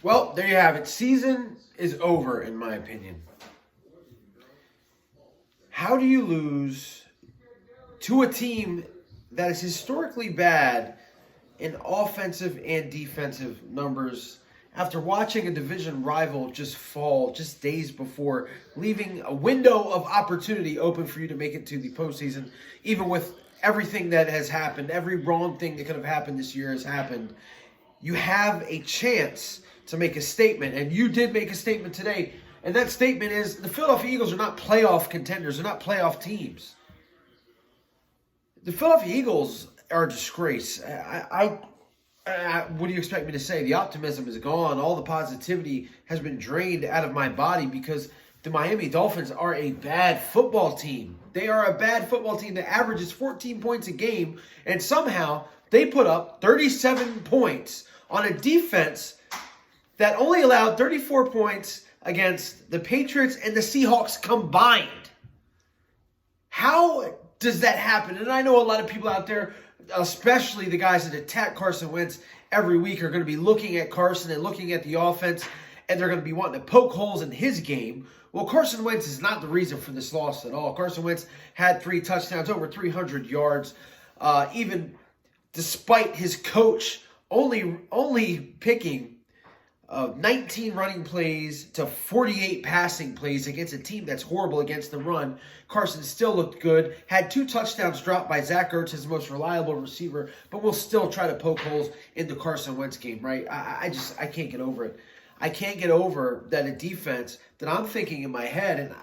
Well, there you have it. Season is over, in my opinion. How do you lose to a team that is historically bad in offensive and defensive numbers after watching a division rival just fall just days before, leaving a window of opportunity open for you to make it to the postseason, even with everything that has happened, every wrong thing that could have happened this year has happened? You have a chance to make a statement, and you did make a statement today, and that statement is the Philadelphia Eagles are not playoff contenders. They're not playoff teams. The Philadelphia Eagles are a disgrace. What do you expect me to say? The optimism is gone. All the positivity has been drained out of my body because the Miami Dolphins are a bad football team. They are a bad football team that averages 14 points a game, and somehow they put up 37 points on a defense that only allowed 34 points against the Patriots and the Seahawks combined. How does that happen? And I know a lot of people out there, especially the guys that attack Carson Wentz every week, are going to be looking at Carson and looking at the offense, and they're going to be wanting to poke holes in his game. Well, Carson Wentz is not the reason for this loss at all. Carson Wentz had 3 touchdowns, over 300 yards, even despite his coach only picking 19 running plays to 48 passing plays against a team that's horrible against the run. Carson still looked good, had 2 touchdowns dropped by Zach Ertz, his most reliable receiver, but we'll still try to poke holes in the Carson Wentz game, right? I can't get over it. I can't get over that a defense that I'm thinking in my head, and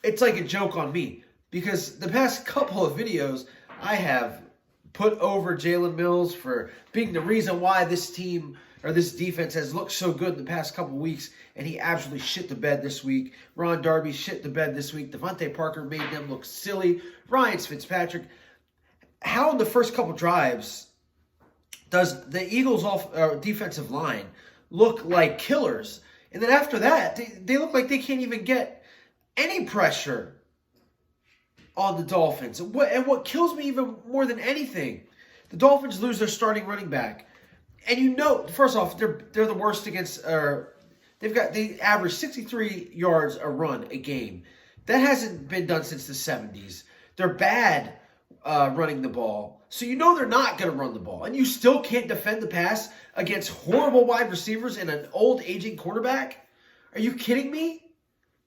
it's like a joke on me because the past couple of videos I have put over Jalen Mills for being the reason why this team or this defense has looked so good in the past couple weeks, and he absolutely shit the bed this week. Ron Darby shit the bed this week. Devontae Parker made them look silly. Ryan Fitzpatrick. How in the first couple drives does the Eagles defensive line look like killers? And then after that, they look like they can't even get any pressure on the Dolphins. And what kills me even more than anything, the Dolphins lose their starting running back. And first off, they're the worst against. They average 63 yards a run a game. That hasn't been done since the 70s. They're bad running the ball, so they're not going to run the ball, and you still can't defend the pass against horrible wide receivers and an old aging quarterback. Are you kidding me?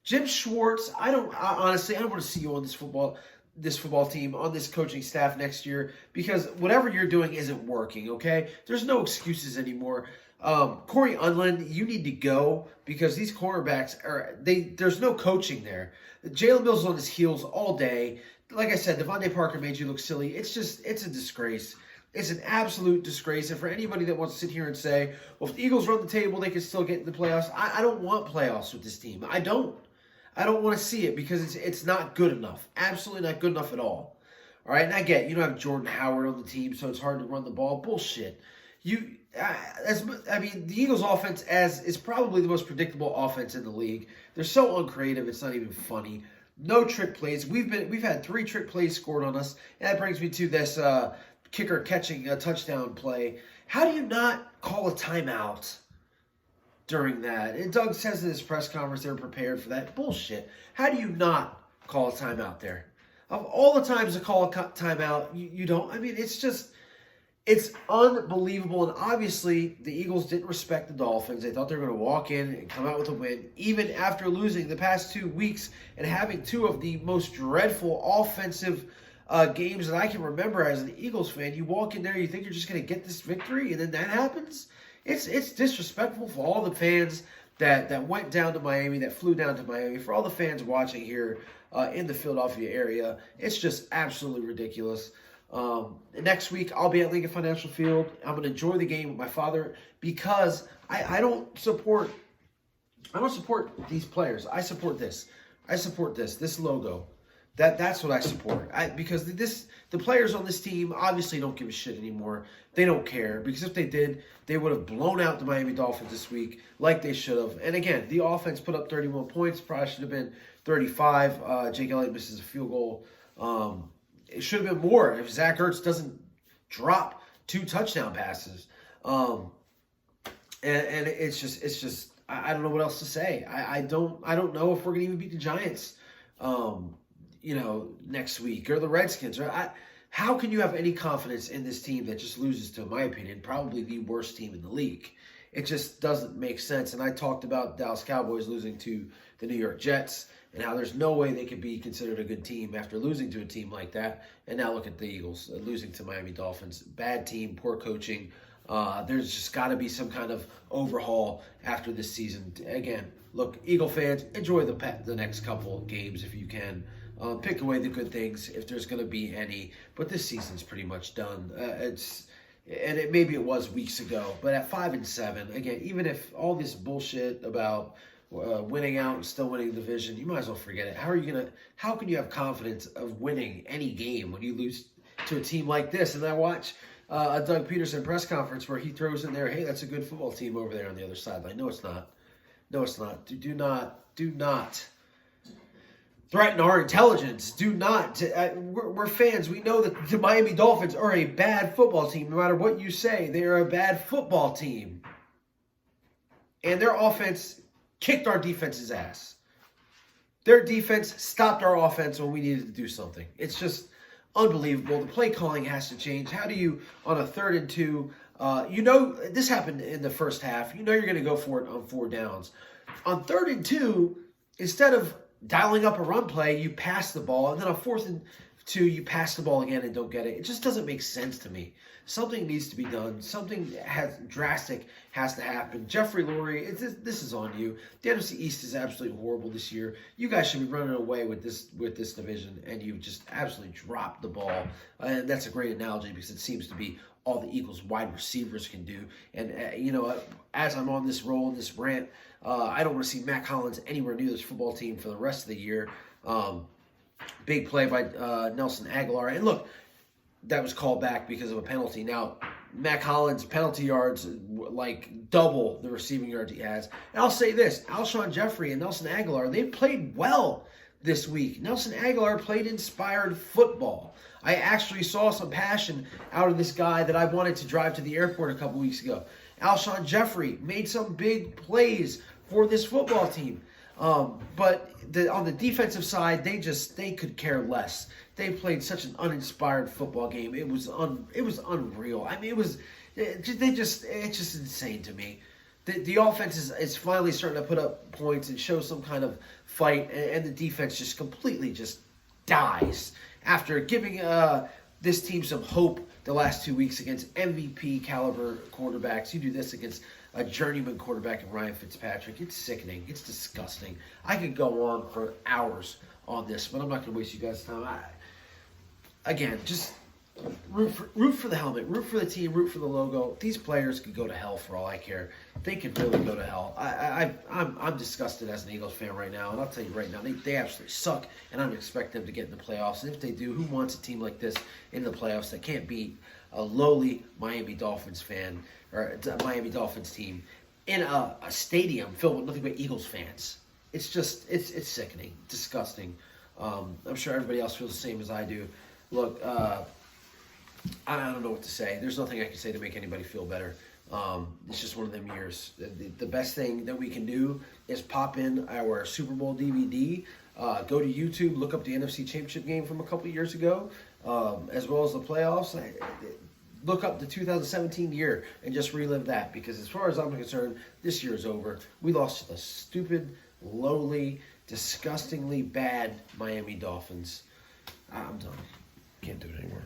Jim Schwartz, honestly I don't want to see you on this football team, on this coaching staff next year, because whatever you're doing isn't working, okay? There's no excuses anymore. Corey Unlin, you need to go because these cornerbacks there's no coaching there. Jalen Mills on his heels all day. Like I said, Devontae Parker made you look silly. It's a disgrace. It's an absolute disgrace. And for anybody that wants to sit here and say, well, if the Eagles run the table, they can still get in the playoffs. I don't want playoffs with this team. I don't want to see it because it's not good enough. Absolutely not good enough at all. All right, and I get you don't have Jordan Howard on the team, so it's hard to run the ball. Bullshit. The Eagles' offense is probably the most predictable offense in the league. They're so uncreative, it's not even funny. No trick plays. We've had 3 trick plays scored on us, and that brings me to this kicker catching a touchdown play. How do you not call a timeout during that? And Doug says in his press conference they were prepared for that. Bullshit. How do you not call a timeout there? Of all the times to call a timeout, you don't. I mean, it's unbelievable. And obviously, the Eagles didn't respect the Dolphins. They thought they were going to walk in and come out with a win, even after losing the past 2 weeks and having 2 of the most dreadful offensive games that I can remember as an Eagles fan. You walk in there, you think you're just going to get this victory, and then that happens? It's disrespectful for all the fans that went down to Miami, that flew down to Miami, for all the fans watching here in the Philadelphia area. It's just absolutely ridiculous. Next week, I'll be at Lincoln Financial Field. I'm going to enjoy the game with my father because I don't support these players. I support this logo. That's what I support. Because the players on this team obviously don't give a shit anymore. They don't care, because if they did, they would have blown out the Miami Dolphins this week like they should have. And again, the offense put up 31 points. Probably should have been 35. Jake Elliott misses a field goal. It should have been more if Zach Ertz doesn't drop 2 touchdown passes. And and it's just I don't know what else to say. I don't know if we're gonna even beat the Giants, next week, or the Redskins. How can you have any confidence in this team that just loses to, in my opinion, probably the worst team in the league? It just doesn't make sense. And I talked about Dallas Cowboys losing to the New York Jets and how there's no way they could be considered a good team after losing to a team like that. And now look at the Eagles losing to Miami Dolphins. Bad team, poor coaching. There's just got to be some kind of overhaul after this season. Again, look, Eagle fans, enjoy the next couple games if you can. Pick away the good things if there's going to be any. But this season's pretty much done. Maybe it was weeks ago, but at 5-7, again, even if all this bullshit about winning out and still winning the division, you might as well forget it. How can you have confidence of winning any game when you lose to a team like this? And I watch a Doug Peterson press conference where he throws in there, hey, that's a good football team over there on the other sideline. No, it's not. No, it's not. Do not threaten our intelligence. Do not. We're fans. We know that the Miami Dolphins are a bad football team. No matter what you say, they are a bad football team. And their offense kicked our defense's ass. Their defense stopped our offense when we needed to do something. It's just unbelievable. The play calling has to change. How do you, on a 3rd and 2, this happened in the first half. You're going to go for it on 4 downs. On 3rd and 2, instead of dialing up a run play, you pass the ball, and then on 4th and 2, you pass the ball again and don't get it. It just doesn't make sense to me. Something needs to be done. Something drastic has to happen. Jeffrey Lurie, this is on you. The NFC East is absolutely horrible this year. You guys should be running away with this division, and you just absolutely dropped the ball. And that's a great analogy because it seems to be all the Eagles wide receivers can do. And, as I'm on this roll, this rant, I don't want to see Matt Collins anywhere near this football team for the rest of the year. Big play by Nelson Aguilar. And look, that was called back because of a penalty. Now, Matt Collins' penalty yards like double the receiving yards he has. And I'll say this, Alshon Jeffrey and Nelson Aguilar, they played well this week. Nelson Aguilar played inspired football. I actually saw some passion out of this guy that I wanted to drive to the airport a couple weeks ago. Alshon Jeffrey made some big plays for this football team. But on the defensive side, they could care less. They played such an uninspired football game. It was unreal. I mean, it's just insane to me. The offense is finally starting to put up points and show some kind of fight, and the defense just completely just dies after giving this team some hope the last 2 weeks against MVP caliber quarterbacks. You do this against a journeyman quarterback in Ryan Fitzpatrick. It's sickening. It's disgusting. I could go on for hours on this, but I'm not going to waste you guys' time. Again, just root for the helmet, root for the team, root for the logo. These players could go to hell for all I care. They could really go to hell. I'm disgusted as an Eagles fan right now, and I'll tell you right now, they absolutely suck, and I don't expect them to get in the playoffs. And if they do, who wants a team like this in the playoffs that can't beat a lowly Miami Dolphins fan or a Miami Dolphins team in a stadium filled with nothing but Eagles fans? It's just it's sickening, disgusting. I'm sure everybody else feels the same as I do. Look, I don't know what to say. There's nothing I can say to make anybody feel better. It's just one of them years. The best thing that we can do is pop in our Super Bowl DVD, go to YouTube, look up the NFC Championship game from a couple years ago, as well as the playoffs. Look up the 2017 year and just relive that, because as far as I'm concerned, this year is over. We lost to the stupid, lowly, disgustingly bad Miami Dolphins. I'm done. Can't do it anymore.